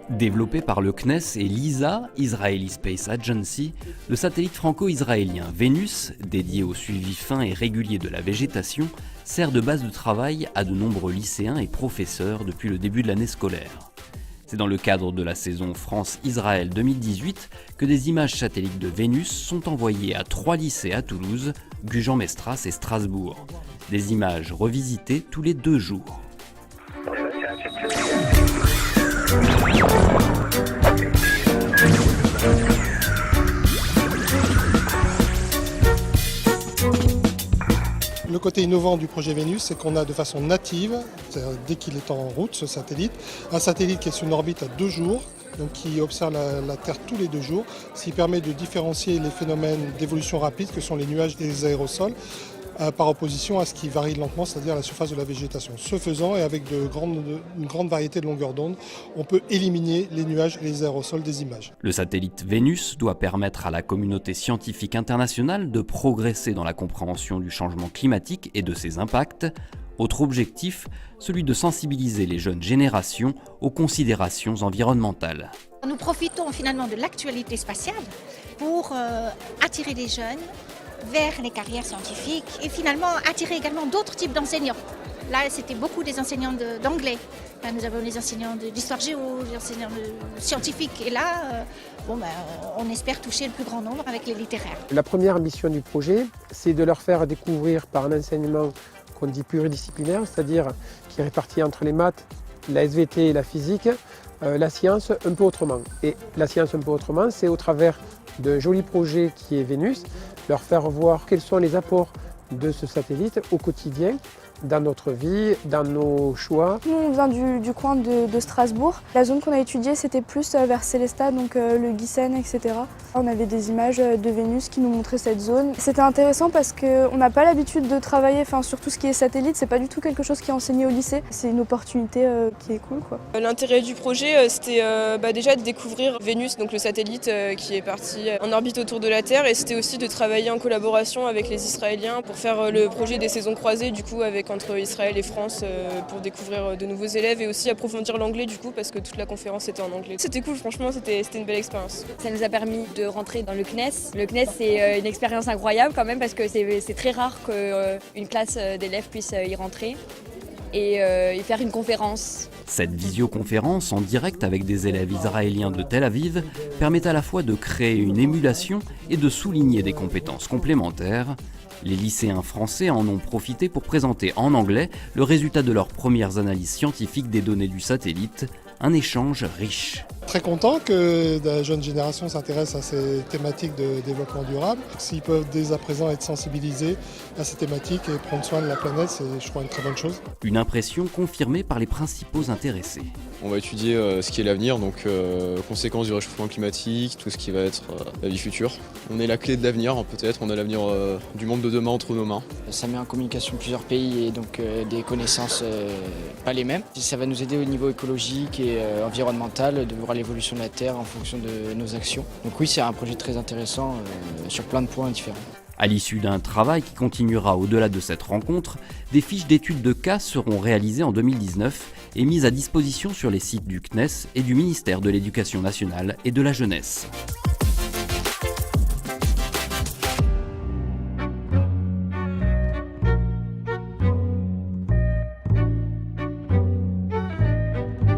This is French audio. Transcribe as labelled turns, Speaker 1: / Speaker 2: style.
Speaker 1: Développé par le CNES et l'ISA, Israeli Space Agency, le satellite franco-israélien Vénus, dédié au suivi fin et régulier de la végétation, sert de base de travail à de nombreux lycéens et professeurs depuis le début de l'année scolaire. C'est dans le cadre de la saison France-Israël 2018 que des images satellites de Vénus sont envoyées à 3 lycées à Toulouse, Gujan-Mestras et Strasbourg. Des images revisitées tous les 2 jours.
Speaker 2: Le côté innovant du projet Vénus, c'est qu'on a de façon native, dès qu'il est en route, ce satellite, un satellite qui est sur une orbite à 2 jours, donc qui observe la Terre tous les 2 jours, ce qui permet de différencier les phénomènes d'évolution rapide que sont les nuages et les aérosols, par opposition à ce qui varie lentement, c'est-à-dire la surface de la végétation. Ce faisant, et avec une grande variété de longueurs d'onde, on peut éliminer les nuages et les aérosols des images.
Speaker 1: Le satellite Vénus doit permettre à la communauté scientifique internationale de progresser dans la compréhension du changement climatique et de ses impacts. Autre objectif, celui de sensibiliser les jeunes générations aux considérations environnementales.
Speaker 3: Nous profitons finalement de l'actualité spatiale pour attirer les jeunes vers les carrières scientifiques et finalement attirer également d'autres types d'enseignants. Là, c'était beaucoup des enseignants d'anglais. Là, nous avons les enseignants d'histoire géo, les enseignants scientifiques. Et là, on espère toucher le plus grand nombre avec les littéraires.
Speaker 4: La première ambition du projet, c'est de leur faire découvrir par un enseignement qu'on dit pluridisciplinaire, c'est-à-dire qui est réparti entre les maths, la SVT et la physique, la science un peu autrement. Et la science un peu autrement, c'est au travers d'un joli projet qui est Vénus, leur faire voir quels sont les apports de ce satellite au quotidien, dans notre vie, dans nos choix.
Speaker 5: Nous, on vient du coin de Strasbourg. La zone qu'on a étudiée, c'était plus vers Célestat, donc le Guissen, etc. On avait des images de Vénus qui nous montraient cette zone. C'était intéressant parce qu'on n'a pas l'habitude de travailler sur tout ce qui est satellite. C'est pas du tout quelque chose qui est enseigné au lycée. C'est une opportunité qui est cool, quoi.
Speaker 6: L'intérêt du projet, c'était déjà de découvrir Vénus, donc le satellite qui est parti en orbite autour de la Terre. Et c'était aussi de travailler en collaboration avec les Israéliens pour faire le projet des saisons croisées, du coup, entre Israël et France pour découvrir de nouveaux élèves et aussi approfondir l'anglais du coup parce que toute la conférence était en anglais. C'était cool, franchement, c'était une belle expérience.
Speaker 7: Ça nous a permis de rentrer dans le CNES. Le CNES, c'est une expérience incroyable quand même parce que c'est très rare qu'une classe d'élèves puisse y rentrer et y faire une conférence.
Speaker 1: Cette visioconférence en direct avec des élèves israéliens de Tel Aviv permet à la fois de créer une émulation et de souligner des compétences complémentaires. Les lycéens français en ont profité pour présenter en anglais le résultat de leurs premières analyses scientifiques des données du satellite, un échange riche.
Speaker 2: Très content que la jeune génération s'intéresse à ces thématiques de développement durable. S'ils peuvent dès à présent être sensibilisés à ces thématiques et prendre soin de la planète, c'est, je crois, une très bonne chose.
Speaker 1: Une impression confirmée par les principaux intéressés.
Speaker 8: On va étudier ce qui est l'avenir, donc conséquences du réchauffement climatique, tout ce qui va être la vie future. On est la clé de l'avenir, peut-être, on a l'avenir du monde de demain entre nos mains.
Speaker 9: Ça met en communication plusieurs pays et donc des connaissances pas les mêmes. Ça va nous aider au niveau écologique et environnemental de voir l'évolution de la Terre en fonction de nos actions. Donc oui, c'est un projet très intéressant sur plein de points différents.
Speaker 1: À l'issue d'un travail qui continuera au-delà de cette rencontre, des fiches d'études de cas seront réalisées en 2019 et mises à disposition sur les sites du CNES et du ministère de l'Éducation nationale et de la jeunesse.